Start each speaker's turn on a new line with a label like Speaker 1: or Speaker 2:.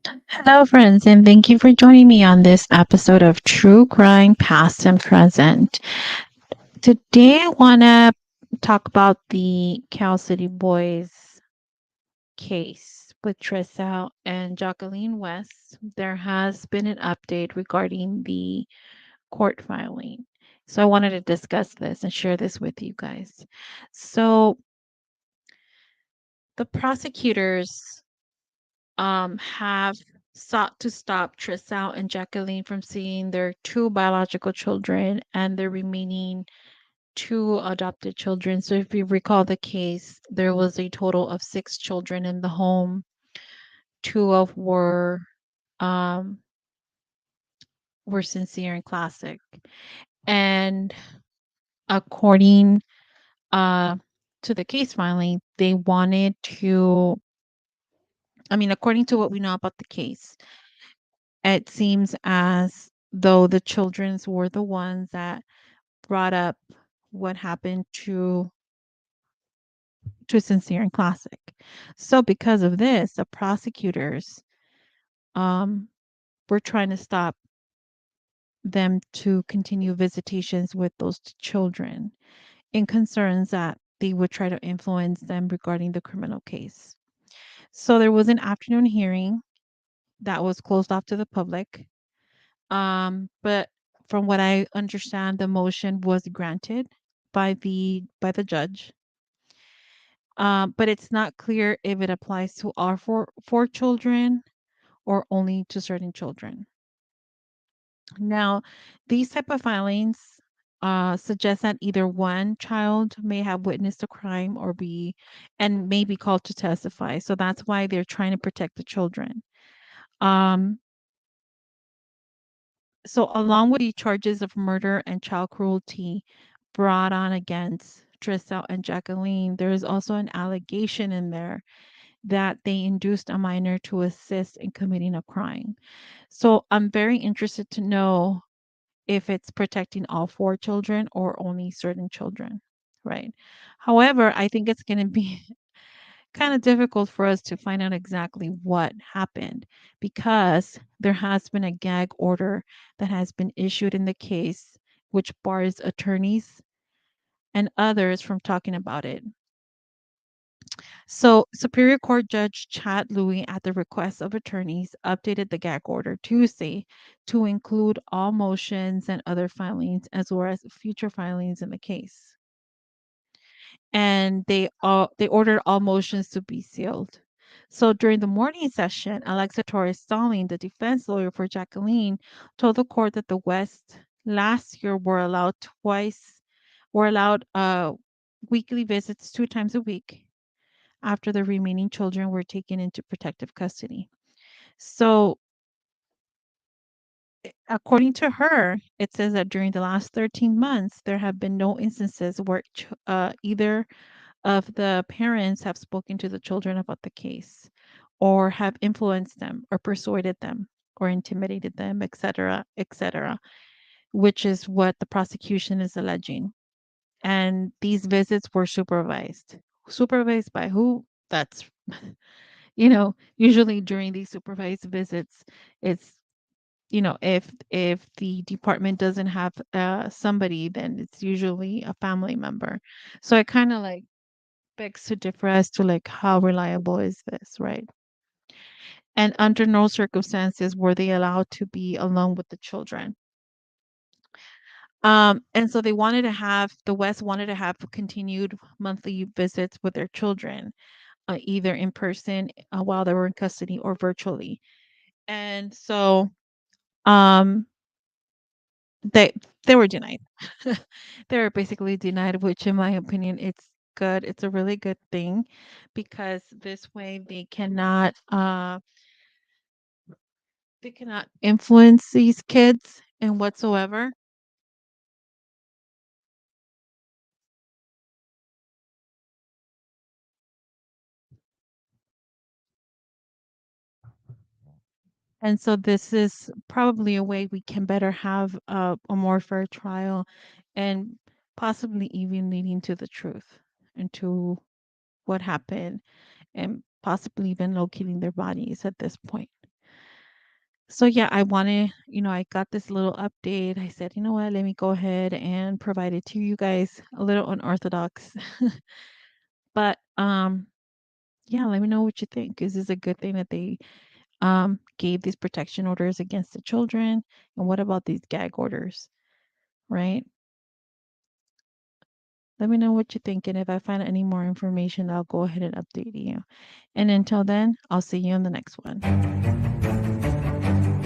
Speaker 1: Hello, friends, and thank you for joining me on this episode of True Crime Past and Present. Today, I want to talk about the Cal City Boys case with Trezell and Jacqueline West. There has been an update regarding the court filing. So, I wanted to discuss this and share this with you guys. So, the prosecutors have sought to stop Trissau and Jacqueline from seeing their two biological children and their remaining two adopted children. So, if you recall the case, there was a total of six children in the home. Two of um, were sincere and classic, and according uh, to the case filing, they wanted to. I mean, according to what we know about the case, it seems as though the childrens were the ones that brought up what happened to Sincere and Classic. So because of this, the prosecutors um, were trying to stop them to continue visitations with those children in concerns that they would try to influence them regarding the criminal case. So there was an afternoon hearing that was closed off to the public. But from what I understand, the motion was granted by the judge. But it's not clear if it applies to all four children or only to certain children. Now, these type of filings suggest that either one child may have witnessed a crime or be and may be called to testify. So that's why they're trying to protect the children. Um, So, along with the charges of murder and child cruelty brought on against Trista and Jacqueline, there is also an allegation in there that they induced a minor to assist in committing a crime. So, I'm very interested to know if it's protecting all four children or only certain children, right? However, I think it's going to be kind of difficult for us to find out exactly what happened because there has been a gag order that has been issued in the case, which bars attorneys and others from talking about it. So, Superior Court Judge Chad Louis, at the request of attorneys, updated the gag order Tuesday to include all motions and other filings as well as future filings in the case. And they ordered all motions to be sealed. So during the morning session, Alexa Torres Stalling, the defense lawyer for Jacqueline, told the court that the West last year were allowed weekly visits 2 times a week after the remaining children were taken into protective custody. So according to her, it says that during the last 13 months, there have been no instances where either of the parents have spoken to the children about the case or have influenced them or persuaded them or intimidated them, etc., which is what the prosecution is alleging. And these visits were supervised. Supervised by who? That's, usually during these supervised visits, it's, if the department doesn't have somebody, then it's usually a family member. So it kind of like begs to differ as to like how reliable is this, right? And under no circumstances were they allowed to be alone with the children. And so the West wanted to have continued monthly visits with their children, either in person while they were in custody or virtually. And so um, they they were denied. They were basically denied, which in my opinion, it's good. It's a really good thing because this way they cannot influence these kids in whatsoever. And so this is probably a way we can better have a more fair trial and possibly even leading to the truth and to what happened and possibly even locating their bodies at this point. So yeah, I wanted, I got this little update. I said, you know what, let me go ahead and provide it to you guys. A little unorthodox. But yeah, let me know what you think. Is this a good thing that they gave these protection orders against the children? And what about these gag orders, right? Let me know what you think. And if I find any more information, I'll go ahead and update you. And until then, I'll see you on the next one.